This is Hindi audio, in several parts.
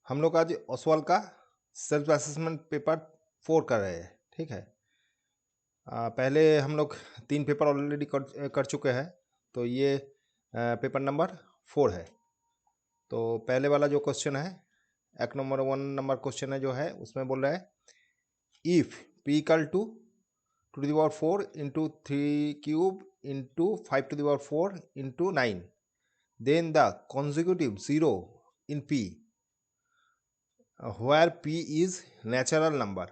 हम लोग आज ओसवाल का सेल्फ असेसमेंट पेपर 4 कर रहे हैं। ठीक है। पहले हम लोग 3 पेपर ऑलरेडी कर चुके हैं, तो ये पेपर नंबर 4 है। तो पहले वाला जो क्वेश्चन है, एक नंबर 1 नंबर क्वेश्चन है जो है, उसमें बोल रहा है if p equal to the power 4 into 3 cube into 5 to the power 4 into 9 then the consecutive 0 in p where p is natural number।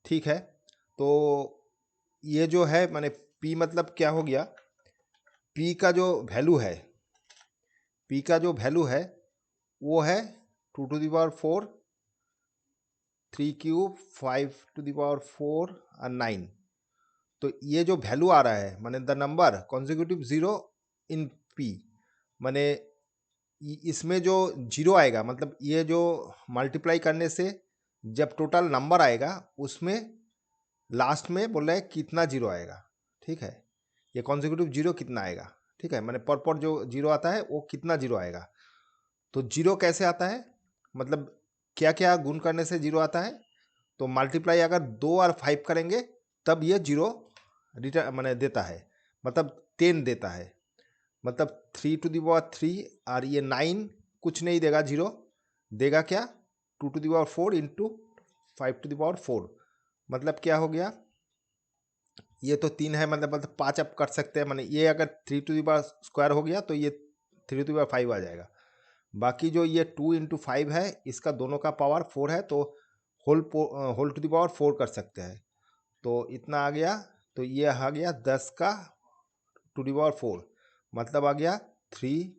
ठीक है। तो ये जो है माने p मतलब क्या हो गया, p का जो वैल्यू है, p का जो वैल्यू है वो है 2 to the power 4, 3 cube, 5 to the power 4 और 9। तो ये जो वैल्यू आ रहा है माने the number consecutive 0 in p, माने इसमें जो जीरो आएगा, मतलब ये जो मल्टीप्लाई करने से जब टोटल नंबर आएगा उसमें लास्ट में बोल रहा है कितना जीरो आएगा। ठीक है। ये कॉन्जिक्यूटिव जीरो कितना आएगा। ठीक है। मैंने पर जो जीरो आता है वो कितना जीरो आएगा। तो जीरो कैसे आता है, मतलब क्या क्या गुण करने से जीरो आता है। तो मल्टीप्लाई अगर 2 और 5 करेंगे तब ये जीरो रिटर्न मैंने देता है, मतलब 10 देता है। मतलब 3 टू दी पावर 3 और ये 9 कुछ नहीं देगा, जीरो देगा क्या 2 to the power 4 into 5 to the power 4। मतलब क्या हो गया, ये तो 3 है, मतलब 5 अप कर सकते हैं। माने ये अगर 3 टू दी पावर स्क्वायर हो गया तो ये 3 टू दी पावर 5 आ जाएगा। बाकी जो ये 2 इंटू 5 है, इसका दोनों का पावर 4 है, तो होल टू दी पावर 4 कर सकते हैं। तो इतना आ गया। तो ये आ गया 10 का टू दी पावर 4, मतलब आ गया 3,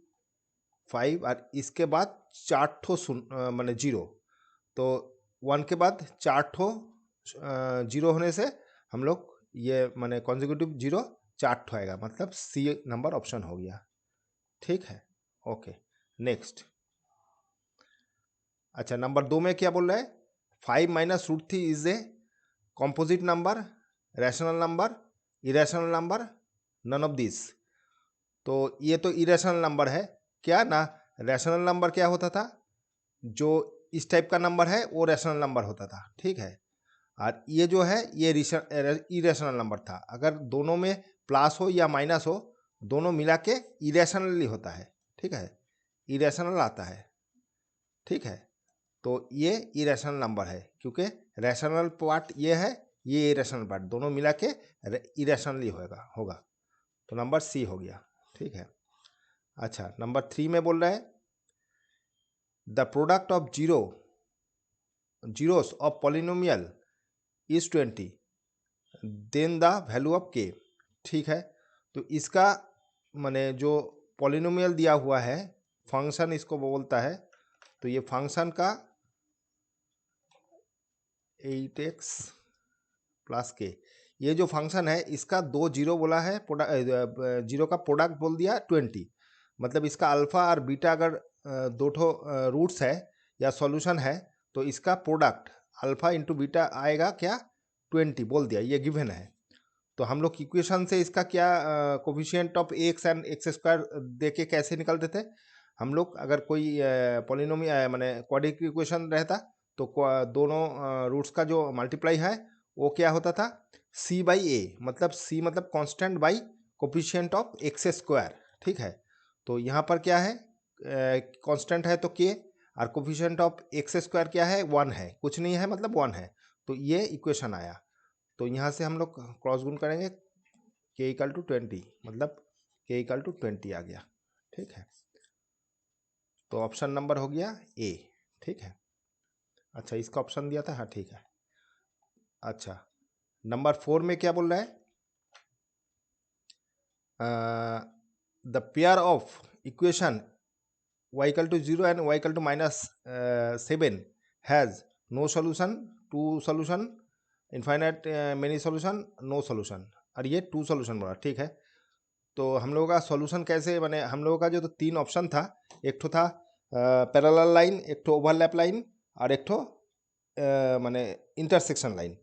5 और इसके बाद 4 ठो माने जीरो। तो 1 के बाद 4 ठो जीरो होने से हम लोग ये माने कॉन्जिक्यूटिव जीरो 4 ठो आएगा, मतलब सी नंबर ऑप्शन हो गया। ठीक है। Okay, next. अच्छा, नंबर 2 में क्या बोल रहा है, 5 minus root 3 is a composite number, rational number, irrational number, none of this. तो ये तो इरेशनल नंबर है क्या ना। रैशनल नंबर क्या होता था, जो इस टाइप का नंबर है वो रैशनल नंबर होता था। ठीक है। और ये जो है ये इरेशनल नंबर था। अगर दोनों में प्लस हो या माइनस हो, दोनों मिला के इरेशनली होता है। ठीक है, इरेशनल आता है। ठीक है। तो ये इरेशनल नंबर है, क्योंकि रैशनल पार्ट ये है, ये इरेशनल पार्ट, दोनों मिला के इरेशनली होगा। तो नंबर सी हो गया। ठीक है। अच्छा, नंबर 3 में बोल रहा है the product of zeros of polynomial is 20 then the value of K. ठीक है। तो इसका माने जो पॉलिनोमियल दिया हुआ है, फंक्शन इसको बोलता है। तो ये फंक्शन का 8x प्लस के, ये जो फंक्शन है इसका 2 जीरो बोला है, जीरो का प्रोडक्ट बोल दिया 20। मतलब इसका अल्फा और बीटा अगर दो ठो रूट्स है या सॉल्यूशन है, तो इसका प्रोडक्ट अल्फा इंटू बीटा आएगा क्या 20 बोल दिया, ये गिवन है। तो हम लोग इक्वेशन से इसका क्या coefficient of x and x square दे के कैसे निकालते थे हम लोग। अगर कोई पॉलिनोमी माने क्वाड्रेटिक इक्वेशन रहता, तो दोनों रूट्स का जो मल्टीप्लाई है वो क्या होता था, सी बाई ए, मतलब सी मतलब constant by coefficient of x square. ठीक है। तो यहाँ पर क्या है, कांस्टेंट है तो के, और कोफिशिएंट ऑफ एक्स स्क्वायर क्या है, 1 है, कुछ नहीं है मतलब 1 है। तो ये इक्वेशन आया। तो यहाँ से हम लोग क्रॉस गुण करेंगे, के इक्वल टू 20, मतलब के इक्वल टू 20 आ गया। ठीक है। तो ऑप्शन नंबर हो गया ए। ठीक है। अच्छा, इसका ऑप्शन दिया था, हाँ ठीक है। अच्छा, नंबर 4 में क्या बोल रहा है, the pair of equation y equal to 0 and y equal to -7 has no solution, 2 solution, infinite many solution, no solution, और ये 2 सोल्यूशन बोला। ठीक है। तो हम लोगों का सॉल्यूशन कैसे बने, हम लोगों का जो तो 3 ऑप्शन था, एक ठो था पैरेलल लाइन, एक ठो ओवरलैप लाइन, और एक ठो माने इंटरसेक्शन लाइन।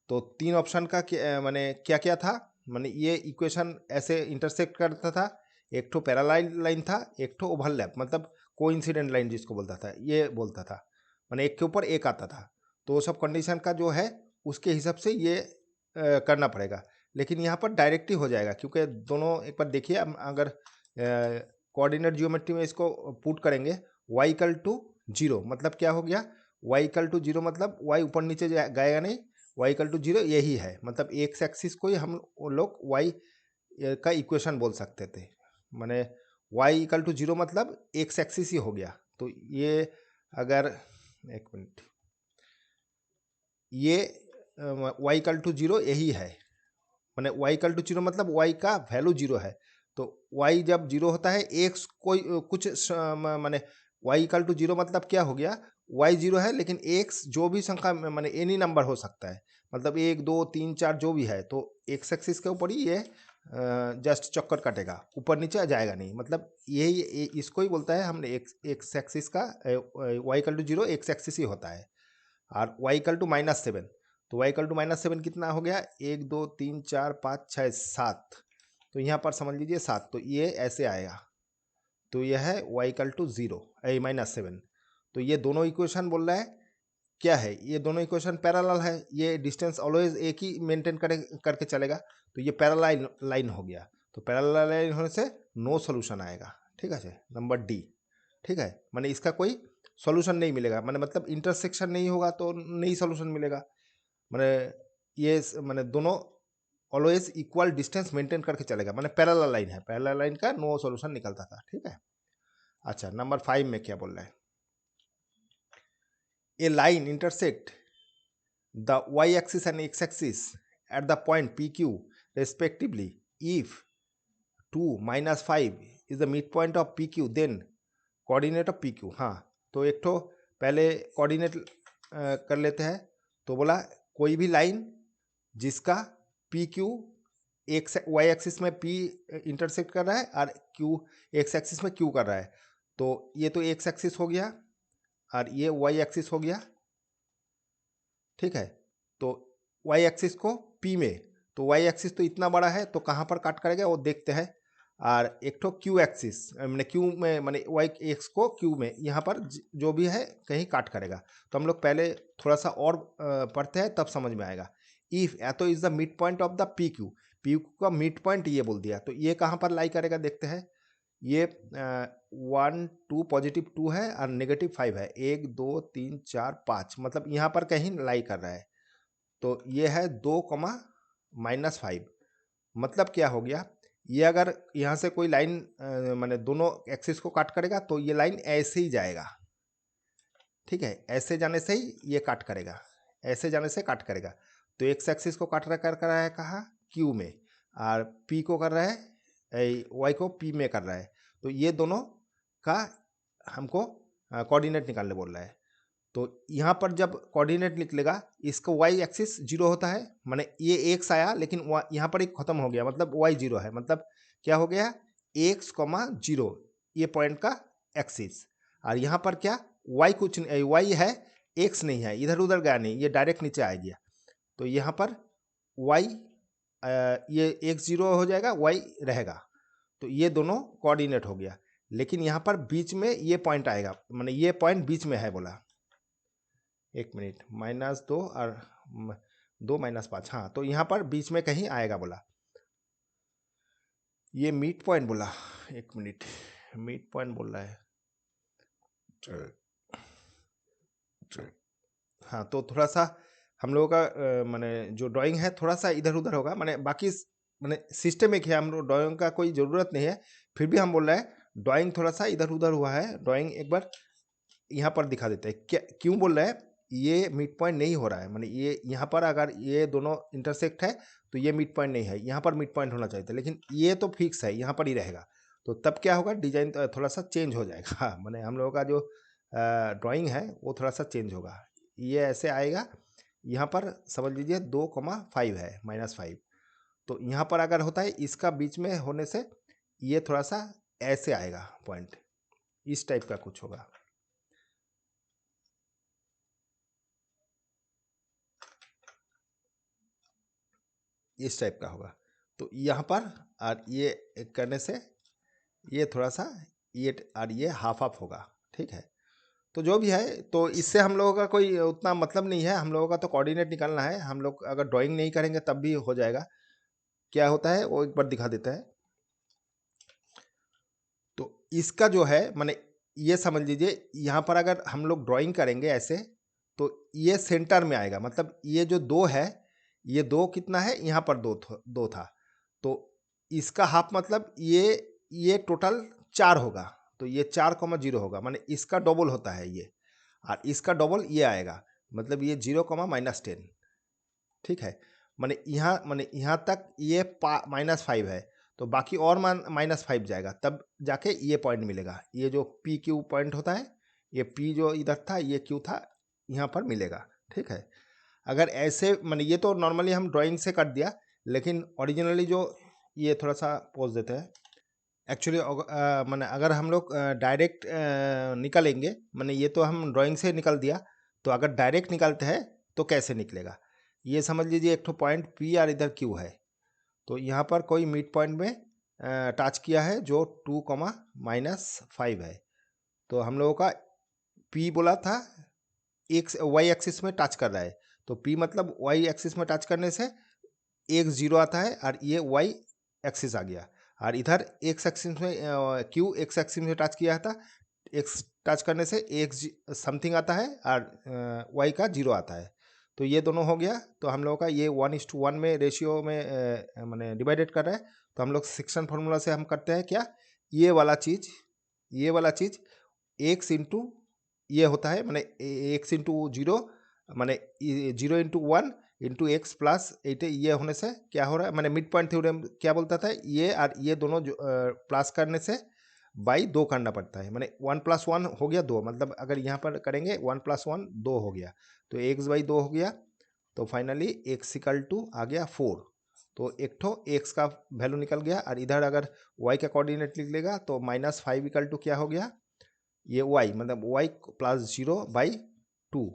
तो 3 ऑप्शन का माने क्या क्या था, माने ये इक्वेशन ऐसे इंटरसेक्ट करता था। एक ठो पैरेलल लाइन था, एक ठो ओवरलैप, मतलब कोइंसिडेंट लाइन जिसको बोलता था, ये बोलता था, माने एक के ऊपर एक आता था। तो वो सब कंडीशन का जो है उसके हिसाब से ये करना पड़ेगा। लेकिन यहाँ पर डायरेक्ट ही हो जाएगा, क्योंकि दोनों एक बार देखिए, अगर कोऑर्डिनेट जियोमेट्री में इसको पुट करेंगे, y इक्वल टू 0 मतलब क्या हो गया, y इक्वल टू 0 मतलब y ऊपर नीचे जाएगा नहीं, y इक्वल टू 0 यही है, मतलब एक्स एक्सिस को ही हम लोग y का इक्वेशन बोल सकते थे। माने y इक्वल टू 0 मतलब एक्स एक्सिस ही हो गया। तो ये अगर एक मिनट, ये y इक्वल टू 0 यही है, माने y इक्वल टू 0 मतलब y का वैल्यू 0 है। तो y जब 0 होता है, x कोई कुछ माने y इक्वल टू 0 मतलब क्या हो गया, y 0 है लेकिन x जो भी संख्या माने एनी नंबर हो सकता है, मतलब 1 2 3 4 जो भी है, तो x एक्सिस के ऊपर ही ये जस्ट चक्कर कटेगा, ऊपर नीचे जाएगा नहीं। मतलब यही इसको ही बोलता है हमने एक्स एक्सिस का y equal to 0 x axis ही होता है। और y इक्वल टू -7, तो y इक्वल टू -7 कितना हो गया, 1 2 3 4 5 6 7, तो यहाँ पर समझ लीजिए 7, तो ये ऐसे आएगा। तो यह है y इक्वल टू 0 -7। तो ये दोनों इक्वेशन बोल रहा है क्या है, ये दोनों इक्वेशन पैरेलल है, ये डिस्टेंस ऑलवेज एक ही मेंटेन करके चलेगा, तो ये पैरेलल लाइन हो गया। तो पैरेलल लाइन होने से नो सोल्यूशन आएगा। ठीक है, नंबर डी। ठीक है, माने इसका कोई सॉल्यूशन नहीं मिलेगा, मतलब इंटरसेक्शन नहीं होगा तो नहीं सॉल्यूशन मिलेगा। माने ये माने दोनों ऑलवेज इक्वल डिस्टेंस मेंटेन करके चलेगा, माने पैरेलल लाइन है, पैरेलल लाइन का नो सॉल्यूशन निकलता था। ठीक है, अच्छा नंबर 5 में क्या बोल रहा है, a line intersect the y-axis and x-axis at the point PQ respectively. If 2 minus 5 is the midpoint of PQ, then coordinate of PQ। हाँ, तो एक तो पहले कोऑर्डिनेट कर लेते हैं। तो बोला कोई भी लाइन जिसका PQ एक्स y एक्सिस में P इंटरसेक्ट कर रहा है और Q एक्स एक्सिस में Q कर रहा है, तो ये तो एक्स एक्सिस हो गया और ये y एक्सिस हो गया। ठीक है, तो y एक्सिस को P में, तो y एक्सिस तो इतना बड़ा है, तो कहाँ पर काट करेगा वो देखते हैं। और एक तो Q एक्सिस मैंने Q में माने y एक्स को Q में, यहाँ पर जो भी है कहीं काट करेगा। तो हम लोग पहले थोड़ा सा और पढ़ते हैं, तब समझ में आएगा। इफ या तो is the mid point of the PQ, PQ का मिड पॉइंट ये बोल दिया, तो ये कहाँ पर लाई करेगा देखते हैं। ये 1 2 पॉजिटिव 2 है और नेगेटिव 5 है, 1 2 3 4 5, मतलब यहाँ पर कहीं लाई कर रहा है। तो ये है 2 -5, मतलब क्या हो गया, ये अगर यहाँ से कोई लाइन माने दोनों एक्सिस को काट करेगा, तो ये लाइन ऐसे ही जाएगा। ठीक है, ऐसे जाने से ही ये काट करेगा, ऐसे जाने से काट करेगा। तो एक्स एक्सिस को काट रहा है कहाँ, क्यू में, और पी को कर रहा है, वाई को पी में कर रहा है। तो ये दोनों का हमको कोऑर्डिनेट निकालने बोल रहा है। तो यहाँ पर जब कोऑर्डिनेट निकलेगा, इसका वाई एक्सिस 0 होता है, माने ये एक्स आया लेकिन यहाँ पर एक खत्म हो गया, मतलब वाई 0 है, मतलब क्या हो गया, एक्स 0 ये पॉइंट का एक्सिस। और यहाँ पर क्या, वाई कुछ नहीं, वाई है, एक्स नहीं है, इधर उधर गया नहीं, ये डायरेक्ट नीचे आ गया। तो यहाँ पर वाई ये एक्स 0 हो जाएगा, वाई रहेगा। तो ये दोनों कोऑर्डिनेट हो गया। लेकिन यहाँ पर बीच में ये पॉइंट आएगा, माने ये पॉइंट बीच में है बोला। एक मिनट, -2 और 2 -5, हाँ, तो यहाँ पर बीच में कहीं आएगा बोला। ये मिड पॉइंट बोला, एक मिनट, मिड पॉइंट बोल रहा है। हाँ, तो थोड़ा सा हम लोगों का माने जो ड्राइंग है थोड़ा सा इधर उधर होगा, माने बाकी माने सिस्टमिक है, हम लोग ड्राइंग का कोई ज़रूरत नहीं है, फिर भी हम बोल रहे हैं ड्राइंग थोड़ा सा इधर उधर हुआ है। ड्राइंग एक बार यहाँ पर दिखा देते हैं, क्या क्यों बोल रहे हैं, ये मिड पॉइंट नहीं हो रहा है, माने ये यहाँ पर अगर ये दोनों इंटरसेक्ट है तो ये मिड पॉइंट नहीं है, यहाँ पर मिड पॉइंट होना चाहिए था, लेकिन ये तो फिक्स है, यहाँ पर ही रहेगा। तो तब क्या होगा, डिजाइन थोड़ा सा चेंज हो जाएगा। माने हम लोगों का जो ड्राइंग है वो थोड़ा सा चेंज होगा। ये ऐसे आएगा, यहाँ पर समझ लीजिए 2,5 है, -5। तो यहाँ पर अगर होता है इसका बीच में होने से ये थोड़ा सा ऐसे आएगा पॉइंट, इस टाइप का कुछ होगा। इस टाइप का होगा। तो यहाँ पर और ये करने से ये थोड़ा सा ये हाफ हाफ होगा, ठीक है। तो जो भी है, तो इससे हम लोगों का कोई उतना मतलब नहीं है, हम लोगों का तो कोऑर्डिनेट निकालना है। हम लोग अगर ड्राइंग नहीं करेंगे तब भी हो जाएगा। क्या होता है वो एक बार दिखा देता है। तो इसका जो है माने ये समझ लीजिए, यहाँ पर अगर हम लोग ड्राइंग करेंगे ऐसे, तो ये सेंटर में आएगा। मतलब ये जो दो है, ये दो कितना है, यहाँ पर दो था, तो इसका हाफ मतलब ये टोटल 4 होगा। तो ये 4,0 होगा, माने इसका डबल होता है ये, और इसका डबल ये आएगा। मतलब ये 0,-10, ठीक है। माने यहाँ तक ये -5 है, तो बाकी और मान -5 जाएगा, तब जाके ये पॉइंट मिलेगा। ये जो पी क्यू पॉइंट होता है, ये पी जो इधर था, ये क्यू था, यहाँ पर मिलेगा, ठीक है। अगर ऐसे माने ये तो नॉर्मली हम ड्राइंग से कर दिया, लेकिन ओरिजिनली जो ये थोड़ा सा पोज देते हैं एक्चुअली। माने अगर हम लोग डायरेक्ट निकालेंगे, माने ये तो हम ड्राइंग से निकल दिया, तो अगर डायरेक्ट निकालते हैं तो कैसे निकलेगा। ये समझ लीजिए एक तो पॉइंट पी और इधर क्यू है, तो यहाँ पर कोई मिड पॉइंट में टच किया है जो 2,-5 है। तो हम लोगों का पी बोला था एक्स वाई एक्सिस में टच कर रहा है, तो पी मतलब वाई एक्सिस में टच करने से एक 0 आता है, और ये वाई एक्सिस आ गया। और इधर एक्स एक्सिस में क्यू एक्स एक्सिस में टच किया था, एक्स टच करने से एक्स समथिंग आता है, और वाई का 0 आता है। तो ये दोनों हो गया। तो हम लोगों का ये 1:1 में रेशियो में मैंने डिवाइडेड कर रहा है। तो हम लोग सेक्शन फार्मूला से हम करते हैं क्या, ये वाला चीज़ एक्स इंटू ये होता है, मैंने एक्स इंटू 0, मैंने 0 × 1 इंटू एक्स प्लस 8, ये होने से क्या हो रहा है, मैंने मिड पॉइंट थ्योरम क्या बोलता था, ये और ये दोनों प्लस करने से बाई 2 करना पड़ता है। मैंने 1 + 1 हो गया 2, मतलब अगर यहाँ पर करेंगे 1 + 1 2 हो गया, तो x/2 हो गया। तो फाइनली x = आ गया 4। तो एक ठो x का वैल्यू निकल गया, और इधर अगर y का कोऑर्डिनेट लिख लेगा तो -5 = क्या हो गया, ये y मतलब y + 0/2,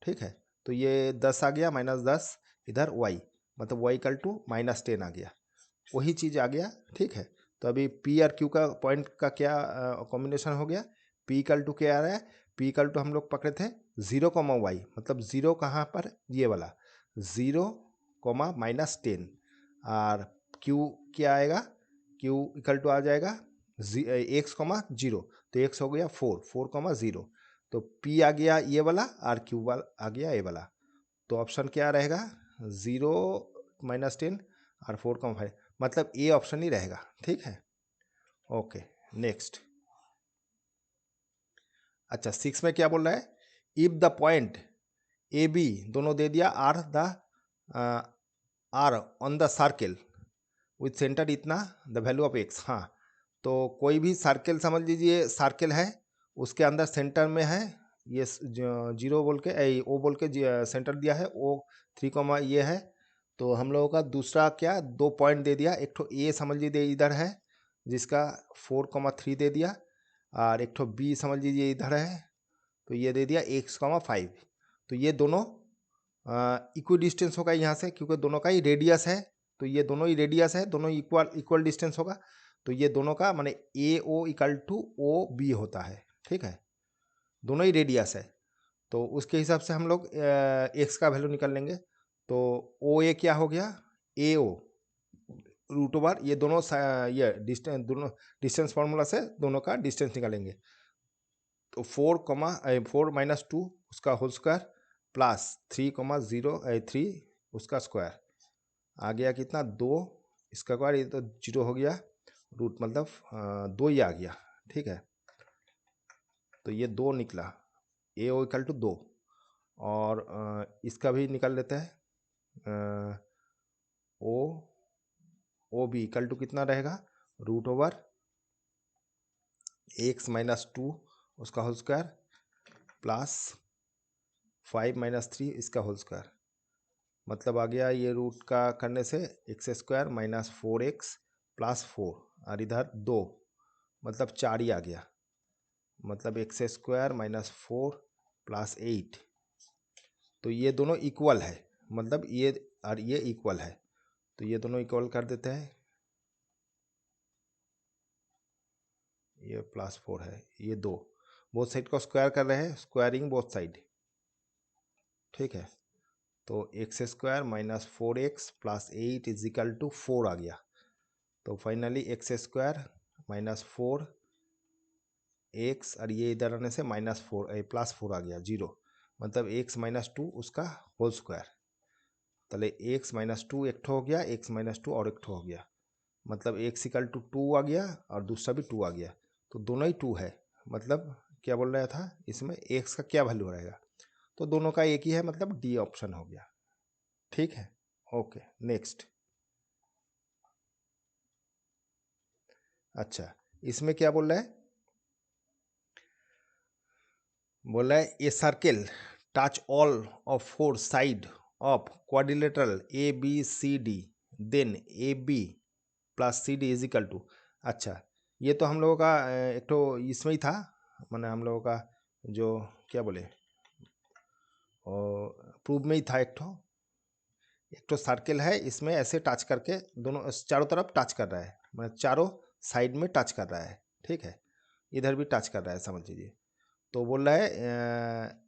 ठीक है। तो ये 10 आ गया, -10 इधर y, मतलब y = -10 आ गया, वही चीज़ आ गया, ठीक है। तो अभी p और q का पॉइंट का क्या कॉम्बिनेशन हो गया, p = क्या आ रहा है, p = हम लोग पकड़े थे 0, मतलब 0 कहाँ पर, ये वाला 0, -10, और q क्या आएगा, q = आ जाएगा x, 0, तो x हो गया 4, 4, 0। तो p आ गया ये वाला, और q वाला आ गया ये वाला। तो ऑप्शन क्या रहेगा, 0, -10 और 4,5, मतलब ए ऑप्शन ही रहेगा, ठीक है। Okay, next. अच्छा 6 में क्या बोल रहा है, if the point A B दोनों दे दिया, are on the circle with centre इतना, द वैल्यू ऑफ एक्स। हाँ, तो कोई भी सर्किल समझ लीजिए, सर्किल है, उसके अंदर सेंटर में है ये 0 बोल के ओ बोल के सेंटर दिया है, ओ 3, ये है। तो हम लोगों का दूसरा क्या, 2 पॉइंट दे दिया, एक ठो ए समझ लीजिए इधर है जिसका 4,3 दे दिया, और एक ठो बी समझ लीजिए इधर है, तो ये दे दिया x,5। तो ये दोनों इक्वल डिस्टेंस होगा यहाँ से, क्योंकि दोनों का ही रेडियस है, तो ये दोनों ही रेडियस है, दोनों इक्वल डिस्टेंस होगा। तो ये दोनों का माने AO = OB होता है, ठीक है, दोनों ही रेडियस है। तो उसके हिसाब से हम लोग एक्स का वैल्यू निकाल लेंगे। तो OA क्या हो गया, AO √, ये दोनों ये डिस्टेंस, दोनों डिस्टेंस फार्मूला से दोनों का डिस्टेंस निकालेंगे। तो 4, 2 उसका होल स्क्वायर प्लस 3, उसका स्क्वायर आ गया कितना, 2, इसका स्क्वायर, ये तो 0 हो गया, रूट मतलब 2 ही आ गया, ठीक है। तो ये 2 निकला, AO = 2, और इसका भी निकाल लेते हैं, OB = कितना रहेगा, √x-2 उसका होल स्क्वायर प्लस 5 - 3 इसका होल स्क्वायर, मतलब आ गया ये रूट का करने से x² - 4x + 4, और इधर 2, मतलब 4 ही आ गया, मतलब x² - 4 + 8। तो ये दोनों इक्वल है, मतलब ये और ये इक्वल है, तो ये दोनों इक्वल कर देते हैं, ये +4 है, ये 2, बोथ साइड को स्क्वायर कर रहे हैं, स्क्वायरिंग बोथ साइड, ठीक है। तो x² minus 4x plus 8 is equal to 4 आ गया। तो फाइनली x² माइनस 4x और ये इधर आने से +4 आ गया, 0, मतलब x माइनस 2 उसका होल स्क्वायर। तले x माइनस 2 एक ठो हो गया, x माइनस 2 और एक ठो हो गया, मतलब x इक्वल टू 2 आ गया और दूसरा भी 2 आ गया। तो दोनों ही 2 है, मतलब क्या बोल रहा था इसमें x का क्या वैल्यू रहेगा, तो दोनों का एक ही है, मतलब डी ऑप्शन हो गया, ठीक है। Okay next. अच्छा, इसमें क्या बोल रहा है, बोल रहा है a circle touch all of 4 side of quadrilateral A B C D, then A B plus C D is equal to. अच्छा, ये तो हम लोगों का एक तो इसमें ही था, मैंने हम लोगों का जो क्या बोले और प्रूव में ही था, एक तो सर्किल है, इसमें ऐसे टच करके दोनों चारों तरफ टच कर रहा है, मतलब चारों साइड में टच कर रहा है, ठीक है, इधर भी टच कर रहा है समझ लीजिए। तो बोल रहा है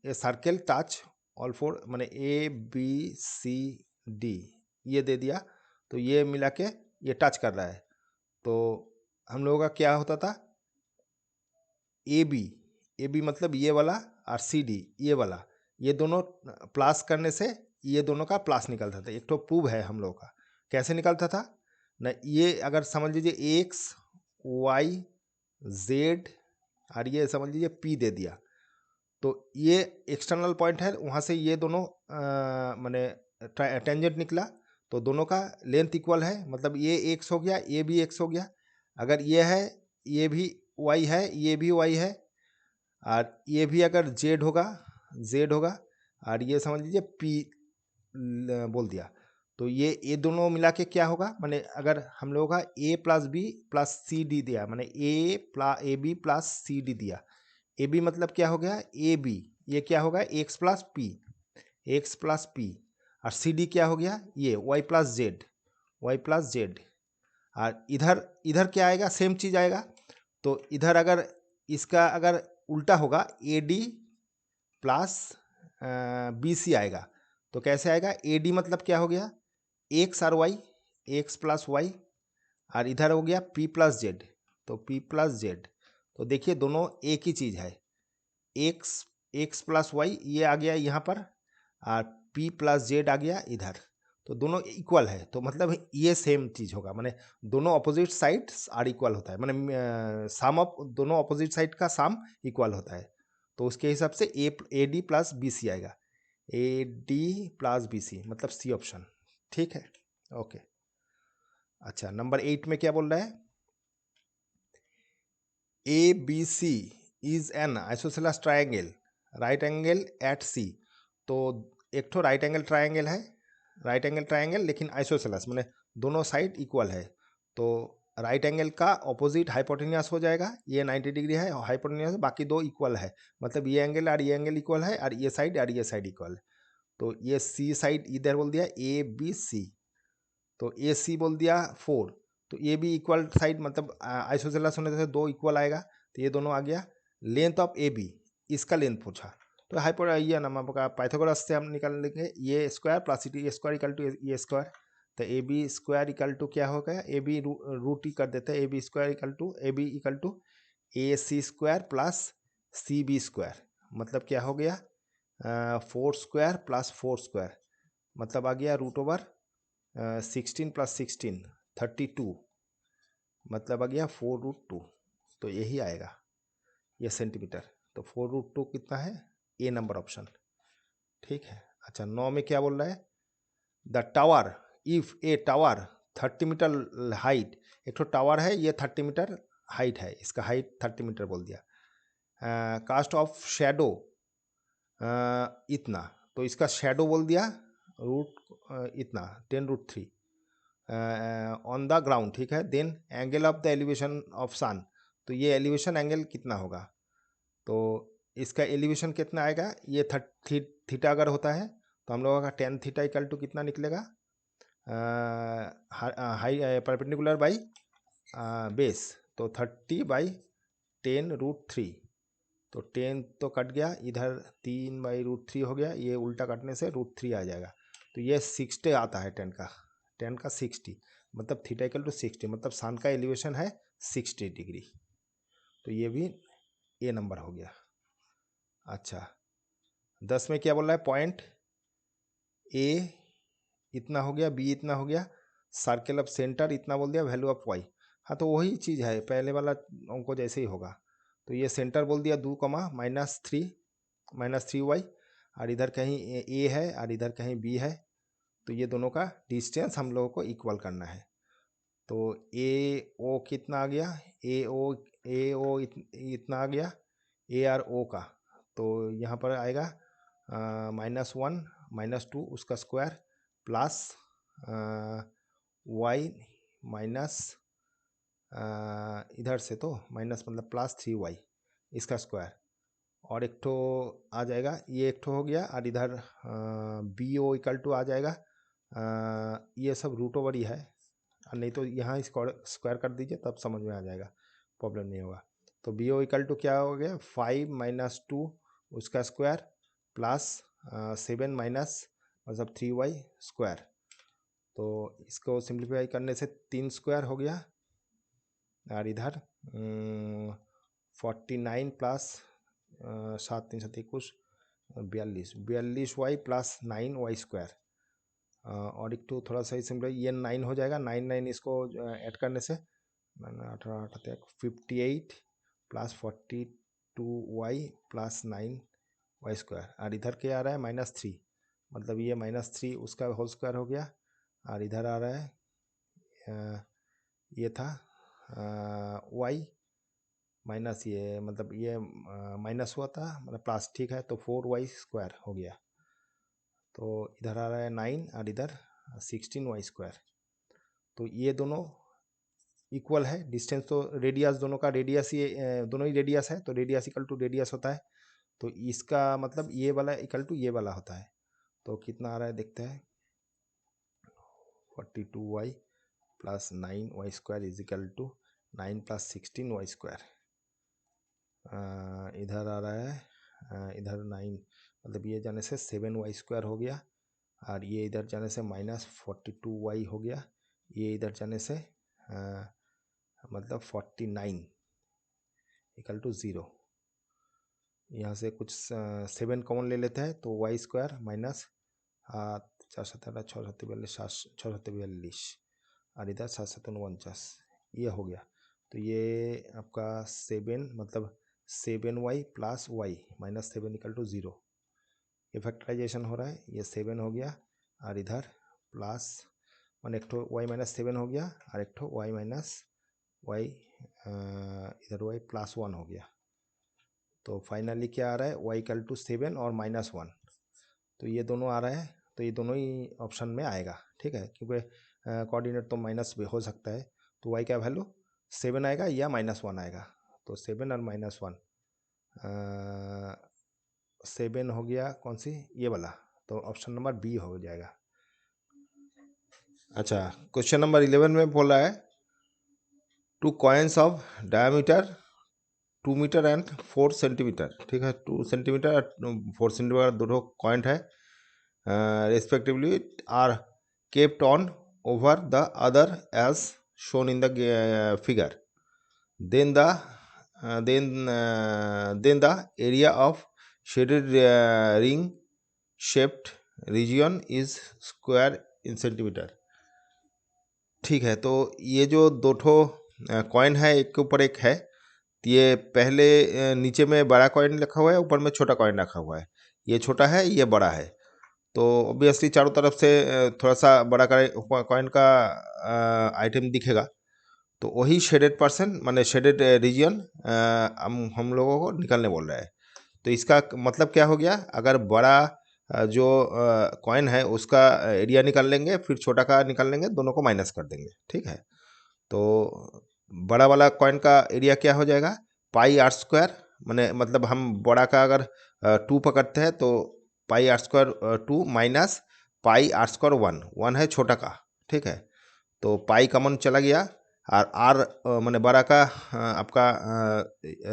ए सर्किल टच ऑल 4, मैंने ए बी सी डी ये दे दिया, तो ये मिला के ये टच कर रहा है। तो हम लोगों का क्या होता था, ए बी मतलब ये वाला और सी डी ये वाला, ये दोनों प्लस करने से ये दोनों का प्लस निकलता था। एक तो प्रूव है हम लोगों का, कैसे निकलता था ना, ये अगर समझ लीजिए एक्स वाई जेड और ये समझ लीजिए पी दे दिया, तो ये एक्सटर्नल पॉइंट है, वहाँ से ये दोनों माने टेंजेंट निकला, तो दोनों का लेंथ इक्वल है, मतलब ये एक्स हो गया, ये भी एक्स हो गया। अगर ये है, ये भी वाई है, ये भी वाई है, और ये भी अगर जेड होगा और ये समझ लीजिए पी बोल दिया, तो ये दोनों मिला के क्या होगा, माने अगर हम लोगों का A plus B plus C D दिया, माने A B plus C D दिया, ए बी मतलब क्या हो गया ए बी, ये क्या होगा एक्स प्लस पी, और सी डी क्या हो गया ये वाई प्लस जेड। और इधर इधर क्या आएगा, सेम चीज़ आएगा। तो इधर अगर इसका अगर उल्टा होगा A D plus B C आएगा, तो कैसे आएगा, ए डी मतलब क्या हो गया एक्स और वाई, एक्स प्लस वाई, और इधर हो गया पी प्लस जेड, तो पी प्लस जेड। तो देखिए दोनों एक ही चीज़ है, एक्स प्लस वाई ये आ गया यहाँ पर, और पी प्लस जेड आ गया इधर, तो दोनों इक्वल है, तो मतलब ये सेम चीज़ होगा, माने दोनों अपोजिट साइड्स आर इक्वल होता है, माने सम ऑफ दोनों अपोजिट साइड का सम इक्वल होता है। तो उसके हिसाब से A D plus B C आएगा, A D plus B C मतलब सी ऑप्शन, ठीक है। ओके, अच्छा नंबर 8 में क्या बोल रहा है, A B C is an isosceles triangle right angle at C. तो एक तो राइट एंगल ट्राइंगल लेकिन आइसोसेलेस, माने दोनों साइड इक्वल है। तो राइट एंगल का ऑपोजिट हाइपोटेनियस हो जाएगा, ये 90 डिग्री है हाइपोटेनियस, बाकी दो इक्वल है, मतलब ये एंगल और ये एंगल इक्वल है, और ये साइड इक्वल है। तो ये सी साइड इधर बोल दिया ए बी सी, तो ए सी बोल दिया 4, तो ये भी इक्वल साइड, मतलब आइसोसेलेस होने से दो इक्वल आएगा, तो ये दोनों आ गया। लेंथ ऑफ ए बी, इसका लेंथ पूछा, तो हाइपर ये ना आपका पाइथागोरस से हम निकाल लेंगे, ये square plus A square equal to ये स्क्वायर, तो A B square equal to क्या हो गया, ए बी रूट ही कर देते हैं, A B square equal to A C square plus C B square, मतलब क्या हो गया 4 स्क्वायर प्लस 4 स्क्वायर, मतलब आ गया √ओवर 16 प्लस 16 32, मतलब आ गया 4√2, तो यही आएगा ये सेंटीमीटर। तो 4√2 कितना है, ए नंबर ऑप्शन, ठीक है। अच्छा 9 में क्या बोल रहा है, the tower if a tower 30 metre height, एक तो टावर है ये 30 मीटर हाइट है, इसका हाइट 30 मीटर बोल दिया, कास्ट ऑफ शेडो इतना, तो इसका शेडो बोल दिया इतना 10√3 ऑन द ग्राउंड, ठीक है। Then angle of the elevation of sun, तो ये एलिवेशन एंगल कितना होगा, तो इसका एलिवेशन कितना आएगा, ये थीटा अगर होता है तो हम लोगों का tan थीटा इक्वल टू कितना निकलेगा, हाई परपेंडिकुलर बाई बेस, तो 30/10 10√3, तो 10 तो कट गया, इधर 3/√3 हो गया, ये उल्टा कटने से √3 आ जाएगा। तो ये 60 आता है 10 का 60, मतलब थीटा इक्वल टू 60, मतलब सन का एलिवेशन है 60 डिग्री। तो ये भी ए नंबर हो गया। अच्छा 10 में क्या बोल रहा है, पॉइंट ए इतना हो गया, बी इतना हो गया, सर्कल ऑफ सेंटर इतना बोल दिया, वैल्यू ऑफ वाई। हाँ तो वही चीज़ है, पहले वाला अंको जैसे ही होगा। तो ये सेंटर बोल दिया 2, -3 और इधर कहीं ए है और इधर कहीं बी है। तो ये दोनों का डिस्टेंस हम लोगों को इक्वल करना है। तो ए ओ कितना आ गया, ए ओ इतना आ गया, ए आर ओ का। तो यहाँ पर आएगा -1 -2 उसका स्क्वायर प्लस वाई माइनस इधर से तो माइनस मतलब +3y इसका स्क्वायर, और एक ठो आ जाएगा, ये एक ठो हो गया, और इधर बी ओ इक्वल टू आ जाएगा, ये सब रूट ओवर ही है, और नहीं तो यहाँ स्क्वायर कर दीजिए तब समझ में आ जाएगा, प्रॉब्लम नहीं होगा। तो बी ओ इक्वल टू क्या हो गया, 5 - 2 उसका स्क्वायर प्लस 7 माइनस मतलब 3y स्क्वायर। तो इसको सिंप्लीफाई करने से 3 स्क्वायर हो गया, और इधर 49 plus 7 3 7 21 42y plus 9y square. और एक तो थोड़ा सा सिंपल, ये 9 हो जाएगा, 9 इसको ऐड करने से 18 58 plus 42y plus 9y square, और इधर क्या आ रहा है -3, मतलब ये -3 उसका होल स्क्वायर हो गया, और इधर आ रहा है ये था y माइनस ये, मतलब ये माइनस हुआ था मतलब प्लस, ठीक है, तो 4y स्क्वायर हो गया। तो इधर आ रहा है 9 और इधर 16y स्क्वायर। तो ये दोनों इक्वल है, डिस्टेंस तो रेडियस दोनों का, रेडियस ये दोनों ही रेडियस है, तो रेडियस इक्वल टू रेडियस होता है। तो इसका मतलब ये वाला इक्वल टू ये वाला होता है। तो कितना आ रहा है देखते हैं, 42y plus 9y square is equal to 9 + 16y square. इधर आ रहा है इधर 9 मतलब ये जाने से 7y स्क्वायर हो गया, और ये इधर जाने से -42y हो गया, ये इधर जाने से मतलब 49 इक्वल टू 0। यहाँ से कुछ 7 कॉमन ले लेते हैं, तो y स्क्वायर माइनस 4 × 7 = 6 × 7 = 42 6 × 7 = 42, और इधर 7 × 7 = 49, ये हो गया। तो ये आपका 7 मतलब 7y plus y -7 equal to 0, ये फैक्टराइजेशन हो रहा है, ये 7 हो गया, और इधर प्लस 1 एक ठो y -7 हो गया, और एक ठो y माइनस y इधर y +1 हो गया। तो फाइनली क्या आ रहा है, y इक्वल टू 7 और -1, तो ये दोनों आ रहा है, तो ये दोनों ही ऑप्शन में आएगा, ठीक है, क्योंकि कोऑर्डिनेट तो माइनस भी हो सकता है। तो y का वैल्यू 7 आएगा या -1 आएगा, तो 7 और -1 7 हो गया, कौन सी, ये वाला, तो ऑप्शन नंबर बी हो जाएगा। अच्छा क्वेश्चन नंबर 11 में बोला है 2 coins of diameter 2 metre and 4 centimetre, ठीक है, 2 सेंटीमीटर और 4 सेंटीमीटर दोनों कॉइन है, respectively are kept on over the other as shown in the figure, then the area of shaded ring shaped region is square in centimeter। ठीक है, तो ये जो दो ठो कॉइन है, एक के ऊपर एक है, ये पहले नीचे में बड़ा कॉइन रखा हुआ है, ऊपर में छोटा कॉइन रखा हुआ है, ये छोटा है ये बड़ा है। तो ऑब्वियसली चारों तरफ से थोड़ा सा बड़ा कॉइन का आइटम दिखेगा, तो वही शेडेड पर्सन माने शेडेड रीजन हम लोगों को निकालने बोल रहा है। तो इसका मतलब क्या हो गया, अगर बड़ा जो कॉइन है उसका एरिया निकाल लेंगे, फिर छोटा का निकाल लेंगे, दोनों को माइनस कर देंगे, ठीक है। तो बड़ा वाला कॉइन का एरिया क्या हो जाएगा, πr², माने मतलब हम बड़ा का अगर 2 पकड़ते हैं तो πr² 2 माइनस πr² 1 है छोटा का, ठीक है। तो पाई कॉमन चला गया, और आर मैंने बड़ा का आपका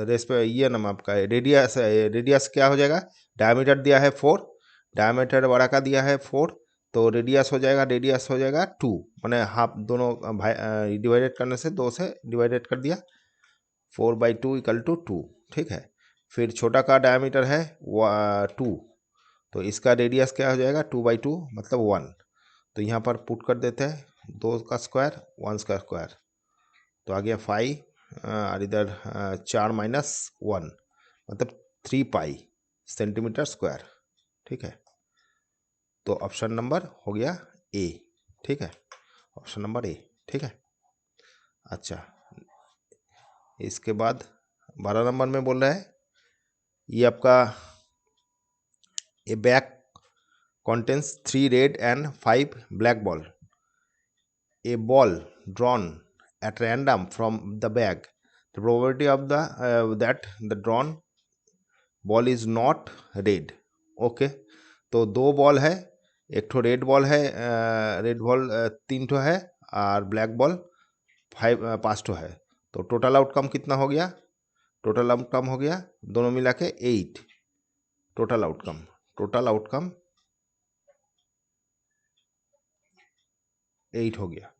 रेस पे ये नाम आपका रेडियस क्या हो जाएगा, डायमीटर दिया है 4, डायमीटर बड़ा का दिया है 4, तो रेडियस हो जाएगा 2, मैंने हाफ दोनों भाई डिवाइडेड करने से 2 से डिवाइडेड कर दिया, 4/2 = 2, ठीक है। फिर छोटा का डायमीटर है 2, तो इसका रेडियस क्या हो जाएगा 2/2 मतलब 1, तो यहाँ पर पुट कर देते हैं 2 का स्क्वायर 1 का स्क्वायर, तो आ गया 5 और इधर 4 - 1 मतलब 3 पाई सेंटीमीटर स्क्वायर, ठीक है। तो ऑप्शन नंबर हो गया ए, ठीक है, ऑप्शन नंबर ए, ठीक है। अच्छा, इसके बाद 12 नंबर में बोल रहा है ये आपका ए bag contains 3 red and 5 black ball. A ball drawn at random from the bag. The probability of that the drawn ball is not red. Okay. तो 2 बॉल है, एक ठो रेड बॉल है, रेड बॉल 3 ठो है और ब्लैक बॉल 5 ठो है, तो टोटल आउटकम कितना हो गया, टोटल आउटकम हो गया दोनों मिला के 8, टोटल आउटकम 8 हो गया।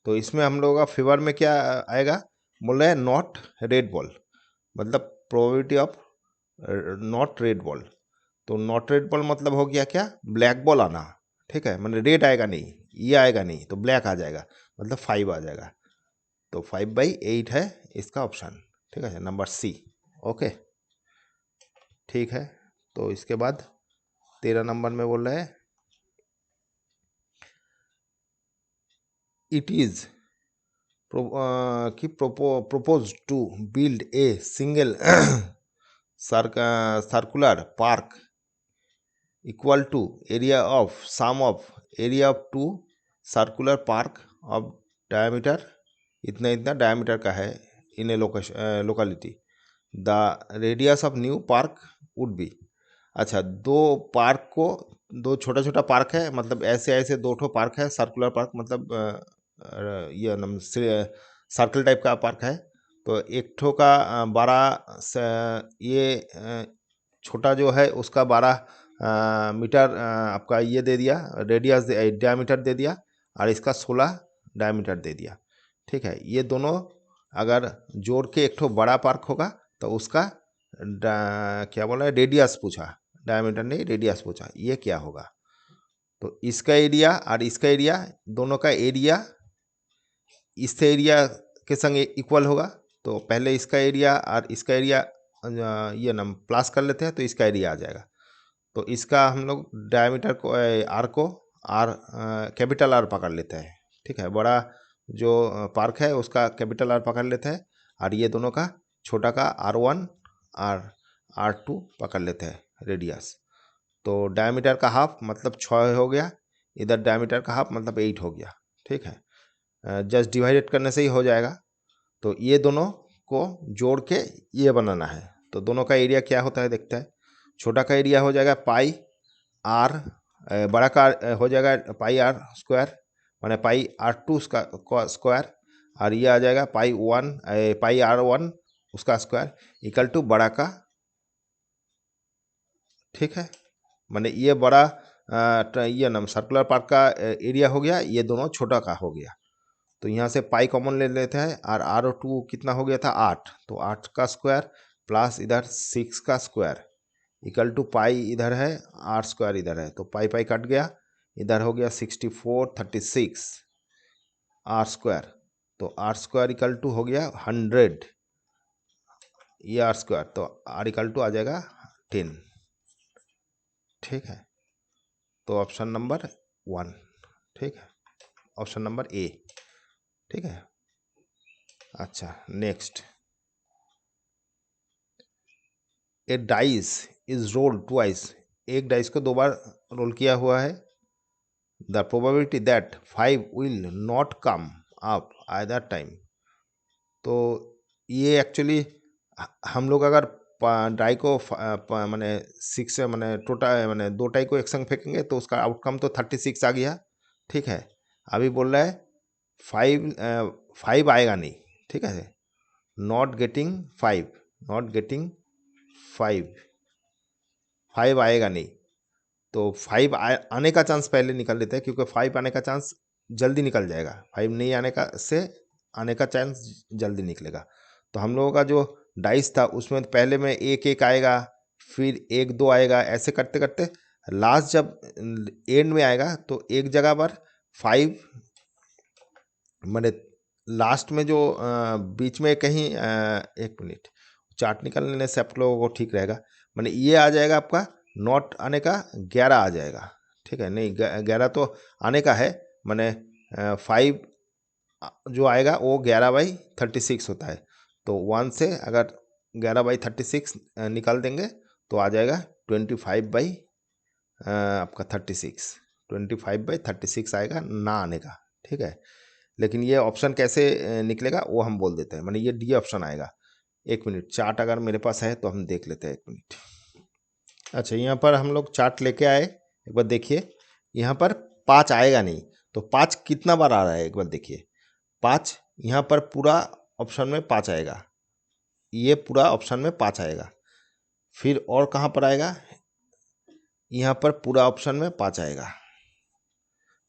तो इसमें हम लोगों का फेवर में क्या आएगा, बोल रहे हैं नॉट रेड बॉल, मतलब probability of not red ball, तो नॉट रेड बॉल मतलब हो गया क्या, ब्लैक बॉल आना, ठीक है, मतलब रेड आएगा नहीं, ये आएगा नहीं, तो ब्लैक आ जाएगा, मतलब 5 आ जाएगा, तो 5/8 है इसका ऑप्शन, ठीक है, नंबर सी। ओके, ठीक है। तो इसके बाद 13 नंबर में बोल रहे हैं it is proposed to build a single circular park equal to area of sum of area of two circular park of diameter इतना इतना diameter का है in a locality, the radius of new park would be। अच्छा, दो छोटा छोटा पार्क है, मतलब ऐसे ऐसे 2 ठो पार्क है, सर्कुलर पार्क मतलब ये नाम सर्कल टाइप का पार्क है, तो एक ठो का 12 ये छोटा जो है उसका 12 मीटर आपका ये दे दिया, रेडियस डायमीटर दे दिया, और इसका 16 डायमीटर दे दिया, ठीक है। ये दोनों अगर जोड़ के एक ठो बड़ा पार्क होगा तो उसका क्या बोला है, रेडियस पूछा, डायमीटर नहीं रेडियस पूछा, ये क्या होगा, तो इसका एरिया और इसका एरिया, दोनों का एरिया इस एरिया के संग इक्वल होगा, तो पहले इसका एरिया और इसका एरिया ये नाम प्लस कर लेते हैं, तो इसका एरिया आ जाएगा, तो इसका हम लोग डायमीटर को आर को आर कैपिटल आर पकड़ लेते हैं, ठीक है, बड़ा जो पार्क है उसका कैपिटल आर पकड़ लेते हैं, और ये दोनों का छोटा का R1 और R2 पकड़ लेते हैं रेडियस, तो डायमीटर का हाफ मतलब 6 हो गया, इधर डायमीटर का हाफ मतलब 8 हो गया, ठीक है, जस्ट डिवाइडेड करने से ही हो जाएगा, तो ये दोनों को जोड़ के ये बनाना है, तो दोनों का एरिया क्या होता है देखते हैं, छोटा का एरिया हो जाएगा पाई आर, बड़ा का हो जाएगा पाई आर स्क्वायर, माने पाई R2 का स्क्वायर, और ये आ जाएगा पाई R1 उसका स्क्वायर इक्वल टू बड़ा का, ठीक है, माने ये बड़ा ये नाम सर्कुलर पार्क का एरिया हो गया, ये दोनों छोटा का हो गया, तो यहाँ से पाई कॉमन ले लेते हैं, और R2 कितना हो गया था 8, तो 8 का स्क्वायर प्लस इधर 6 का स्क्वायर इक्वल टू पाई इधर है, आर स्क्वायर इधर है, तो पाई पाई कट गया, इधर हो गया 64 36 आर स्क्वायर, तो आर स्क्वायर इक्वल टू हो गया 100, ये आर स्क्वायर, तो आर इक्वल टू आ जाएगा 10, ठीक है, तो ऑप्शन नंबर 1, ठीक है, ऑप्शन नंबर ए, ठीक है। अच्छा, next, A dice is role twice, एक डाइस को 2 बार रोल किया हुआ है, the probability that 5 will not come up either time, तो ये एक्चुअली हम लोग अगर डाई को मैंने 6 मैंने टोटल मैंने 2 डाई को एक संग फेंकेंगे तो उसका आउटकम तो 36 आ गया, ठीक है। अभी बोल रहा है 5 आएगा नहीं, ठीक है, नॉट गेटिंग 5, नॉट गेटिंग 5, 5 आएगा नहीं। तो 5 आने का चांस पहले निकाल लेते हैं, क्योंकि 5 आने का चांस जल्दी निकल जाएगा, 5 नहीं आने का से आने का चांस जल्दी निकलेगा। तो हम लोगों का जो डाइस था उसमें पहले में 1 1 आएगा, फिर 1 2 आएगा, ऐसे करते करते लास्ट जब एंड में आएगा तो एक जगह पर 5, मैंने लास्ट में जो बीच में कहीं 1 मिनट चार्ट निकाल लेने से आप लोगों को ठीक रहेगा। मैंने ये आ जाएगा आपका नॉट आने का 11 आ जाएगा, ठीक है, नहीं 11 तो आने का है, मैंने 5 जो आएगा वो 11/36 होता है। तो 1 से अगर 11/36 निकाल देंगे तो आ जाएगा 25 आपका 36, 25/36 आएगा ना आने का, ठीक है। लेकिन ये ऑप्शन कैसे निकलेगा वो हम बोल देते हैं, माने ये डी ऑप्शन आएगा। 1 मिनट, चार्ट अगर मेरे पास है तो हम देख लेते हैं, 1 मिनट। अच्छा, यहाँ पर हम लोग चार्ट लेके आए, एक बार देखिए, यहाँ पर 5 आएगा नहीं, तो 5 कितना बार आ रहा है एक बार देखिए, 5 यहाँ पर पूरा ऑप्शन में 5 आएगा, ये पूरा ऑप्शन में 5 आएगा, फिर और कहाँ पर आएगा, यहाँ पर पूरा ऑप्शन में 5 आएगा,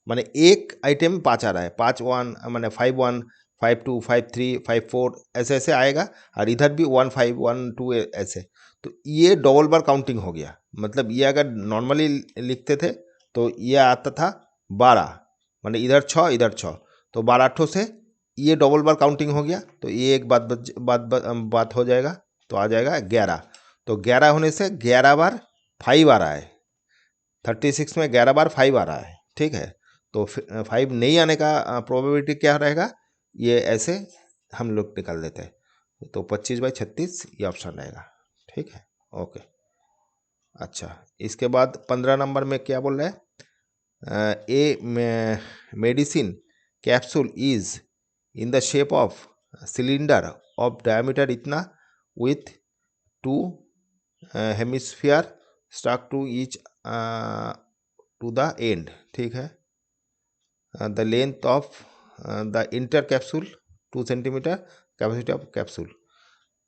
माने एक आइटम में 5 आ रहा है, 5 1 माने 5 1 5 2 5 3 5 4 ऐसे ऐसे आएगा, और इधर भी 1 5 1 2 ऐसे। तो ये डबल बार काउंटिंग हो गया, मतलब ये अगर नॉर्मली लिखते थे तो ये आता था 12, माने इधर 6 इधर 6, तो 12 से ये डबल बार काउंटिंग हो गया, तो ये एक बात हो जाएगा, तो आ जाएगा 11। तो 11 होने से 11 बार 5 आ रहा है, 36 में 11 बार 5 आ रहा है, ठीक है। तो 5 नहीं आने का प्रोबेबिलिटी क्या रहेगा, ये ऐसे हम लोग निकाल देते हैं, तो 25/36 ये ऑप्शन रहेगा, ठीक है, ओके। अच्छा, इसके बाद 15 नंबर में क्या बोल रहा है, a medicine capsule is in the shape of cylinder of diameter इतना with 2 hemisphere stuck to each to the end, ठीक है, the length of the inter capsule 2 centimetre, capacity of capsule,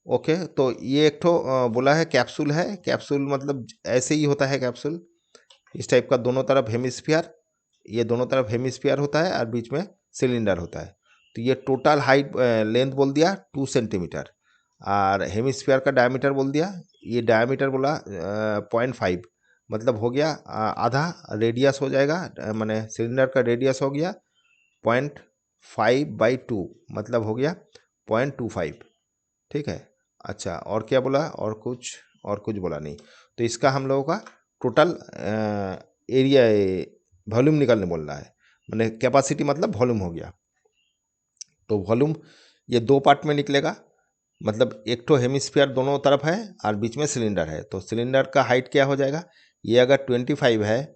okay. तो ये एक ठो बोला है कैप्सूल है, कैप्सूल मतलब ऐसे ही होता है कैप्सूल, इस टाइप का, दोनों तरफ हेमिस्फीयर, ये दोनों तरफ हेमिस्फीयर होता है और बीच में सिलेंडर होता है। तो ये टोटल हाइट लेंथ बोल दिया 2 सेंटीमीटर, और हेमिस्फीयर का डायमीटर बोल दिया, ये डायमीटर बोला 0.5, मतलब हो गया आधा रेडियस हो जाएगा, माने सिलेंडर का रेडियस हो गया 0.5/2, मतलब हो गया 0.25, ठीक है। अच्छा, और क्या बोला, और कुछ बोला नहीं। तो इसका हम लोगों का टोटल एरिया वॉल्यूम निकालने बोल रहा है, मैंने कैपेसिटी मतलब वॉल्यूम हो गया। तो वॉल्यूम ये 2 पार्ट में निकलेगा, मतलब एक तो हेमिस्फीयर दोनों तरफ है और बीच में सिलेंडर है। तो सिलेंडर का हाइट क्या हो जाएगा, ये अगर 25 है,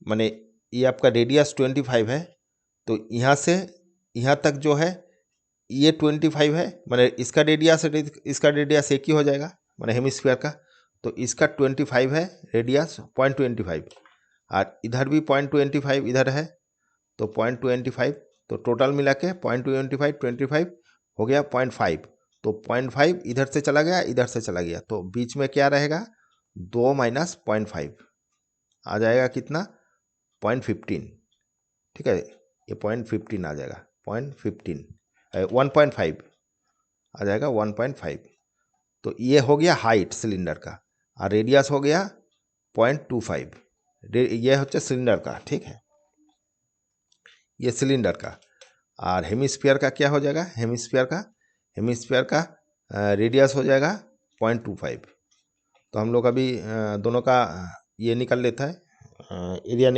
माने ये आपका रेडियस 25 है, तो यहाँ से यहाँ तक जो है ये 25 है, माने इसका रेडियस एक ही हो जाएगा, माने हेमिस्फीयर का। तो इसका 25 है रेडियस 0.25, और इधर भी 0.25 इधर है, तो 0.25, तो टोटल मिला के 0.25 25 हो गया 0.5। तो 0.5 इधर से चला गया, इधर से चला गया, तो बीच में क्या रहेगा, 2 माइनस 0.5 आ जाएगा कितना, 0.15, ठीक है, ये 0.15 आ जाएगा, 0.15 1.5 आ जाएगा 1.5। तो ये हो गया हाइट सिलेंडर का, और रेडियस हो गया 0.25, ये होता सिलेंडर का, ठीक है, ये सिलेंडर का। और हेमिस्फीयर का क्या हो जाएगा, हेमिस्फीयर का रेडियस हो जाएगा 0.25। तो हम लोग अभी दोनों का ये निकल लेता है, एरिया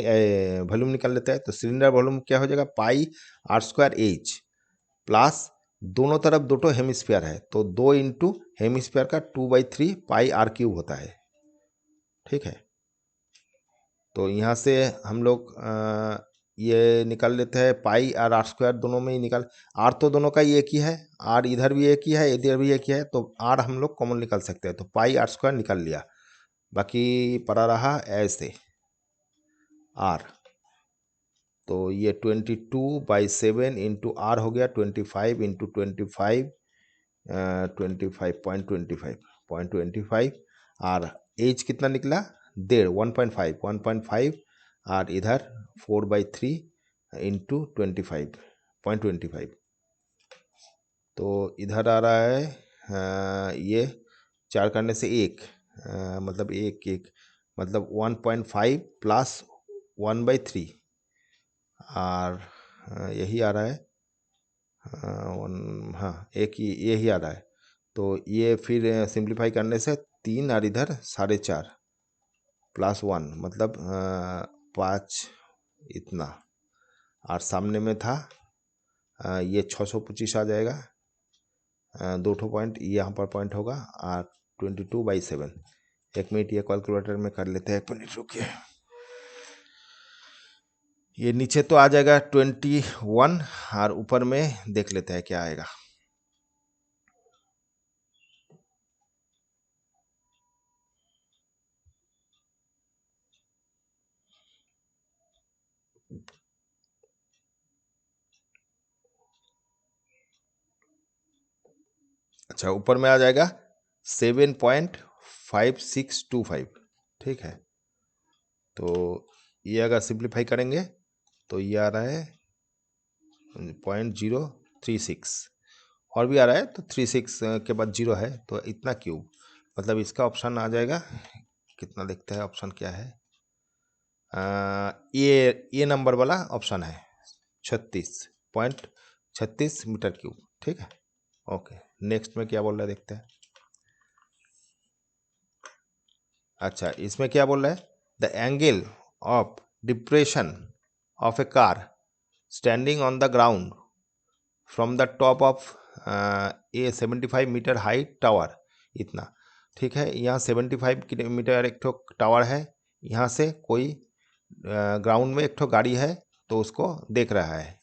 वॉल्यूम निकल लेता है। तो सिलेंडर वॉल्यूम क्या हो जाएगा, πr²h प्लस दोनों तरफ दो हेमिस्फीयर है, तो 2 इंटू हेमिस्फीयर का 2/3 πr³ होता है, ठीक है। तो यहाँ से हम लोग ये निकाल लेते हैं, पाई और r² दोनों में ही निकाल, r तो दोनों का ही एक ही है, r इधर भी एक ही है इधर भी एक ही है, तो r हम लोग कॉमन निकाल सकते हैं, तो πr² निकाल लिया, बाकी पड़ा रहा ऐसे r। तो ये 22/7 इंटू आर हो गया 25 इंटू 25 25.25 और एज कितना निकला 1.5 और इधर 4/3 इंटू 25.25 तो इधर आ रहा है ये 4 करने से एक मतलब एक मतलब 1.5 प्लस 1/3 और यही आ रहा है हाँ एक ही यही आ रहा है। तो ये फिर सिंप्लीफाई करने से 3 और इधर 4.5 प्लस 1 मतलब 5 इतना और सामने में था ये 625 आ जाएगा 2 पॉइंट यहाँ पर पॉइंट होगा और 22/7 1 मिनट ये कैलकुलेटर में कर लेते हैं 1 मिनट रुकिए। ये नीचे तो आ जाएगा 21 और ऊपर में देख लेते हैं क्या आएगा। अच्छा ऊपर में आ जाएगा 7.5625 ठीक है। तो ये अगर सिंप्लीफाई करेंगे तो ये आ रहा है 0.036 और भी आ रहा है तो 36 के बाद 0 है तो इतना क्यूब मतलब इसका ऑप्शन आ जाएगा कितना देखते हैं ऑप्शन क्या है ये नंबर वाला ऑप्शन है 36.36 मीटर क्यूब ठीक है। ओके नेक्स्ट में क्या बोल रहा है देखते हैं। अच्छा इसमें क्या बोल रहा है the angle of depression of a car standing on the ground from the top of a 75 metre height tower इतना ठीक है। यहाँ 75 मीटर एक ठो टावर है यहाँ से कोई ग्राउंड में एक ठो गाड़ी है तो उसको देख रहा है।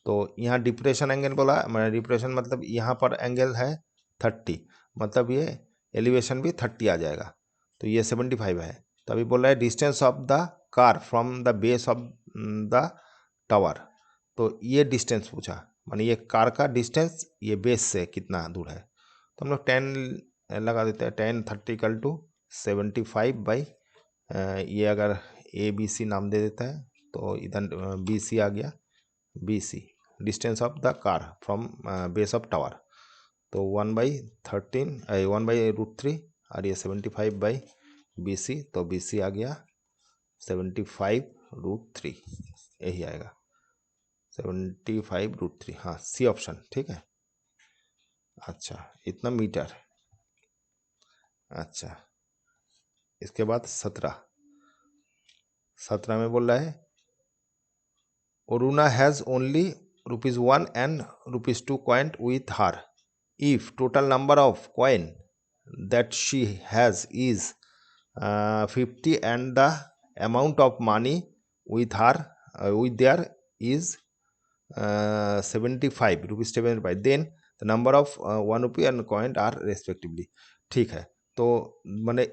तो यहाँ डिप्रेशन एंगल बोला मैं डिप्रेशन मतलब यहाँ पर एंगल है 30 मतलब ये एलिवेशन भी 30 आ जाएगा तो ये 75 है। तो अभी बोल रहा है distance of the car from the base of the tower तो ये डिस्टेंस पूछा माने ये कार का डिस्टेंस ये बेस से कितना दूर है तो हम लोग 10 लगा देते हैं 10 30 इक्वल टू 75 ये अगर ABC नाम दे देता है तो इधर BC आ गया BC distance of the car from base of tower तो 1/13 1/√3 और ये 75/BC तो BC आ गया 75√3 यही आएगा 75√3 हाँ C ऑप्शन ठीक है। अच्छा इतना मीटर। अच्छा इसके बाद 17 में बोल रहा है Oruna has only ₹1 and ₹2 coin with her. If total number of coin that she has is 50 and the amount of money with her with there is 75 rupees 75 then the number of 1 rupee and coin are respectively ठीक है। तो मैंने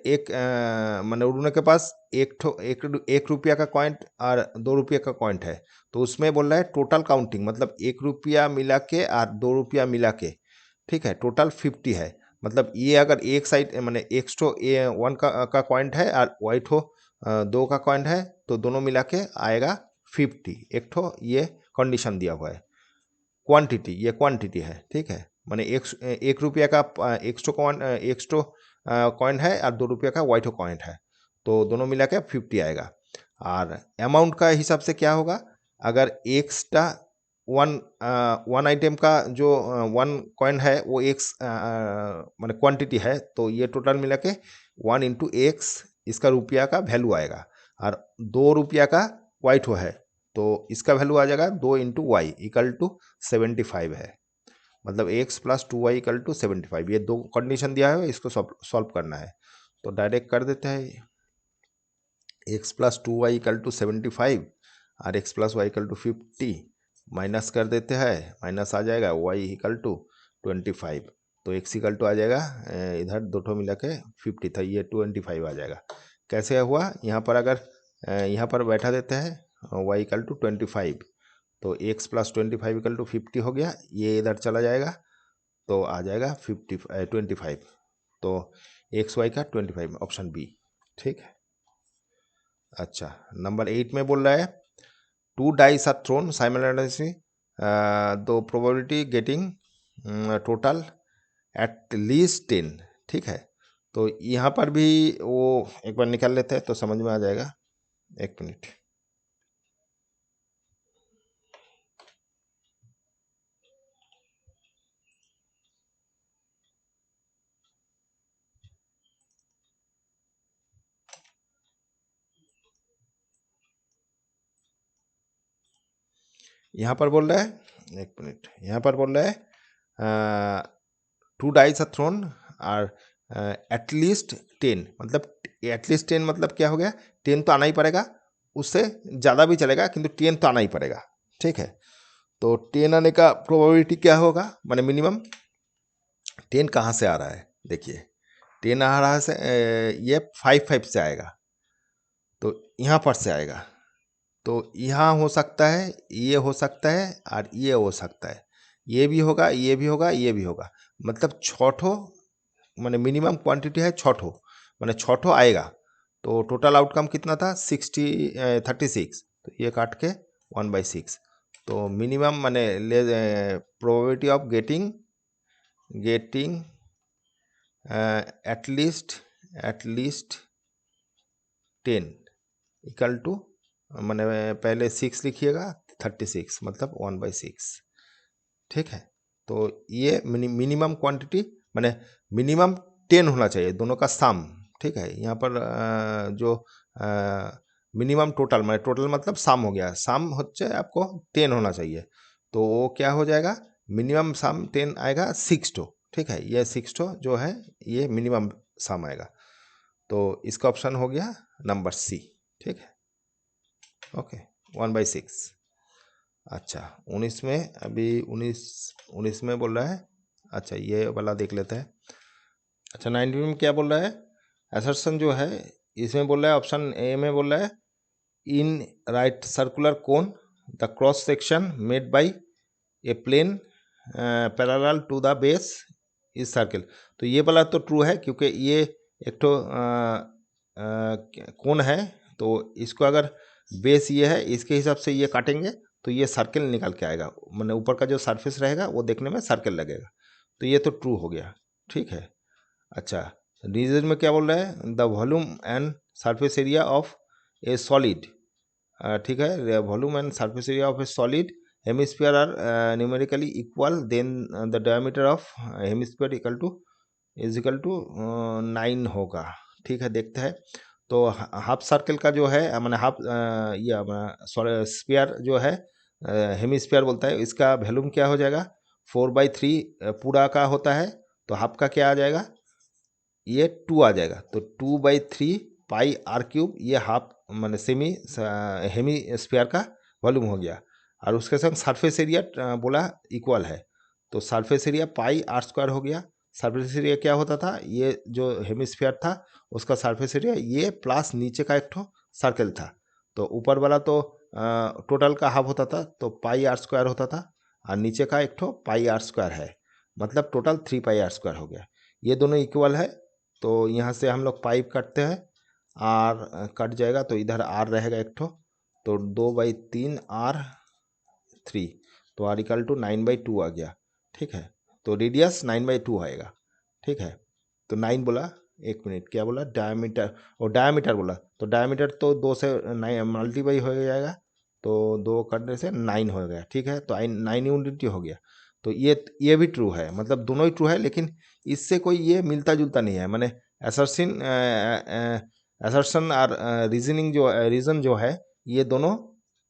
मैंने उड़ने के पास एक रुपया का कॉइन और 2 रुपये का कॉइन है तो उसमें बोल रहा है टोटल काउंटिंग मतलब 1 रुपया मिला के और 2 रुपया मिला के ठीक है टोटल 50 है मतलब ये अगर एक साइड मैंने एक ठो 1 का कॉइन है और वाई ठो 2 का कॉइन है तो दोनों मिला के आएगा 50 एक ठो ये कंडीशन दिया हुआ है। क्वांटिटी ये क्वांटिटी है ठीक है माने एक रुपया का एक ठो कॉइन है और 2 रुपया का वाइट कॉइन है तो दोनों मिला के 50 आएगा। और अमाउंट का हिसाब से क्या होगा अगर एक्स्ट्रा वन आइटम का जो 1 कॉइन है वो एक्स माने क्वांटिटी है तो ये टोटल मिला के 1 इंटू एक्स इसका रुपया का वैल्यू आएगा और 2 रुपया का वाइट है तो इसका वैल्यू आ जाएगा 2 इंटू वाई इक्वल टू 75 है मतलब x + 2y = 75 ये दो कंडीशन दिया है इसको सॉल्व करना है तो डायरेक्ट कर देते हैं x + 2y = 75 और x + y = 50 माइनस कर देते हैं माइनस आ जाएगा y = 25 तो x = आ जाएगा इधर दो ठो मिला के 50 था ये 25 आ जाएगा। कैसे हुआ यहाँ पर अगर यहाँ पर बैठा देते हैं वाई इक्वल टू 25, तो x प्लस 25 इक्वल टू 50 हो गया, ये इधर चला जाएगा तो आ जाएगा 25, तो एक्स वाई का 25, ऑप्शन बी। ठीक है। अच्छा, नंबर 8 में बोल रहा है 2 डाइस आर थ्रोन साइमल्टेनियसली, दो probability getting total at least 10। ठीक है, तो यहाँ पर भी वो एक बार निकाल लेते हैं तो समझ में आ जाएगा। एक मिनट। यहाँ पर बोल रहा है, एक मिनट, यहाँ पर बोल रहा है 2 डाइस आर थ्रोन और एटलीस्ट 10, मतलब एटलीस्ट 10 मतलब क्या हो गया, 10 तो आना ही पड़ेगा, उससे ज़्यादा भी चलेगा किंतु 10 तो आना ही पड़ेगा। ठीक है, तो 10 आने का प्रोबेबिलिटी क्या होगा, माने मिनिमम 10 कहाँ से आ रहा है, देखिए 10 आ रहा है ये 5 से आएगा, तो यहाँ पर से आएगा, तो यहाँ हो सकता है, ये हो सकता है और ये हो सकता है, ये भी होगा, ये भी होगा, ये भी होगा, मतलब छठो माने मिनिमम क्वांटिटी है छठो, माने छठो आएगा, तो टोटल आउटकम कितना था 36, तो ये काट के 1/6, तो मिनिमम माने probability of getting at least 10 equal to, मैंने पहले 6 लिखिएगा, 36 मतलब 1/6। ठीक है, तो ये मिनिमम क्वांटिटी माने मिनिमम 10 होना चाहिए दोनों का सम। ठीक है, यहाँ पर जो मिनिमम टोटल माने टोटल मतलब सम हो गया, सम होচ্ছে आपको 10 होना चाहिए, तो वो क्या हो जाएगा, मिनिमम सम 10 आएगा 6 टो। ठीक है, ये 6 टो जो है ये मिनिमम सम आएगा, तो इसका ऑप्शन हो गया नंबर सी। ठीक है, ओके, 1/6। अच्छा, 19 में अभी 19 में बोल रहा है, अच्छा ये वाला देख लेते हैं। अच्छा, 19 में क्या बोल रहा है, असर्शन जो है इसमें बोल रहा है, ऑप्शन ए में बोल रहा है in right circular cone the cross section made by a plane parallel to the base is circle, तो ये वाला तो ट्रू है क्योंकि ये एक तो कोन है, तो इसको अगर बेस ये है इसके हिसाब से ये काटेंगे तो ये सर्किल निकल के आएगा, मतलब ऊपर का जो सरफेस रहेगा वो देखने में सर्किल लगेगा, तो ये तो ट्रू हो गया। ठीक है। अच्छा, रीजन में क्या बोल रहा है, the volume and surface area of a solid, ठीक है, volume and surface area of a solid hemisphere are numerically equal, then the diameter of hemisphere equal to 9 होगा। ठीक है, देखते हैं, तो हाफ सर्कल का जो है मैंने हाफ ये स्फीयर जो है हेमिस्फीयर बोलता है, इसका वॉल्यूम क्या हो जाएगा 4/3 पूरा का होता है, तो हाफ का क्या आ जाएगा, ये 2 आ जाएगा, तो 2/3 पाई आर क्यूब, ये हाफ मैंने हेमी स्फीयर का वॉल्यूम हो गया, और उसके संग सरफेस एरिया बोला इक्वल है, तो surface area pi r square हो गया। सरफेस एरिया क्या होता था, ये जो हेमिस्फीयर था उसका सरफेस एरिया ये प्लस नीचे का एक ठो सर्कल था, तो ऊपर वाला तो टोटल का हाफ होता था तो पाई आर स्क्वायर होता था, और नीचे का एक ठो पाई आर स्क्वायर है, मतलब टोटल 3 पाई आर स्क्वायर हो गया, ये दोनों इक्वल है, तो यहाँ से हम लोग पाइप काटते हैं, आर कट जाएगा तो इधर आर रहेगा एक ठो, तो 2/3 R3, तो आर इक्वल टू 9/2 आ गया। ठीक है, तो रेडियस 9/2 आएगा। ठीक है, तो 9 बोला, एक मिनट क्या बोला, डायमीटर, और डायमीटर बोला, तो डायमीटर तो 2 से 9 मल्टीप्लाई हो जाएगा, तो 2 करने से 9 हो गया। ठीक है, तो 9 यूनिट हो गया, तो ये भी ट्रू है, मतलब दोनों ही ट्रू है, लेकिन इससे कोई ये मिलता जुलता नहीं है, मैंने असर्शन और रीजन जो है ये दोनों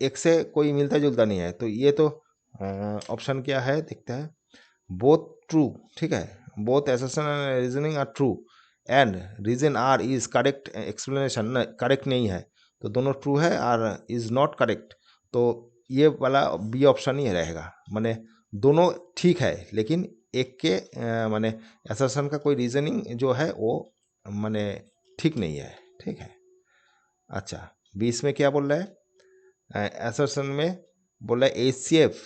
एक से कोई मिलता जुलता नहीं है, तो ये तो ऑप्शन क्या है देखते हैं, बोथ ट्रू। ठीक है, both assertion and reasoning are true and reason R is correct explanation, correct नहीं है, तो दोनों ट्रू है और इज नॉट करेक्ट, तो ये वाला बी ऑप्शन ही रहेगा, माने दोनों ठीक है लेकिन एक के माने असर्शन का कोई रीजनिंग जो है वो माने ठीक नहीं है। ठीक है। अच्छा, 20 में क्या बोल रहा है, असर्शन में बोला HCF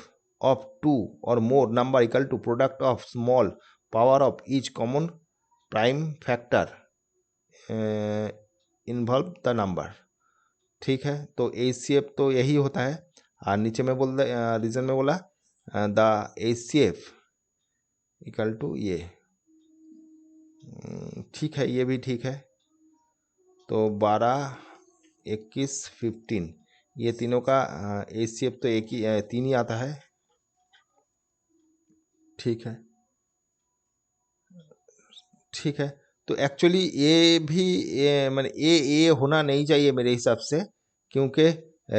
ऑफ 2 और more number equal to product of small power of each common prime factor involve the number. ठीक है, तो HCF तो यही होता है। और नीचे में बोल रीजन में बोला द HCF इक्वल टू ये। ठीक है, ये भी ठीक है। तो 12, 21, 15 ये तीनों का HCF तो एक ही 3 ही आता है। ठीक है, ठीक है। तो एक्चुअली ये भी मैंने ये होना नहीं चाहिए मेरे हिसाब से, क्योंकि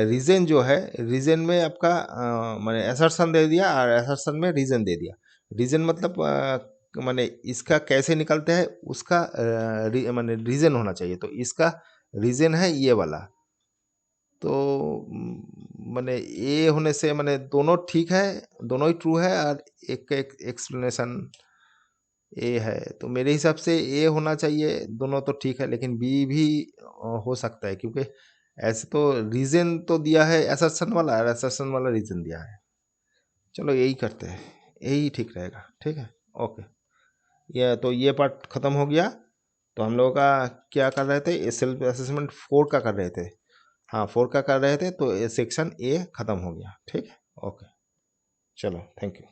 रीजन जो है, रीजन में आपका मैंने असर्शन दे दिया और असर्शन में रीजन दे दिया। रीजन मतलब मैंने इसका कैसे निकलते हैं उसका मैंने रीजन होना चाहिए। तो इसका रीजन है ये वाला। तो मैंने ये होने से मैंने दोनों ठीक है, दोनों ही ट्रू है और एक एक एक्सप्लेनेशन ए है। तो मेरे हिसाब से ए होना चाहिए, दोनों तो ठीक है, लेकिन बी भी हो सकता है, क्योंकि ऐसे तो रीजन तो दिया है असर्शन वाला और असर्शन वाला रीजन दिया है। चलो यही करते हैं, यही ठीक रहेगा। ठीक है, ओके। ये पार्ट खत्म हो गया। तो हम लोगों का क्या कर रहे थे, सेल्फ असेसमेंट 4 का कर रहे थे। हाँ, 4 का कर रहे थे, तो सेक्शन ए खत्म हो गया। ठीक है, ओके, चलो, थैंक यू।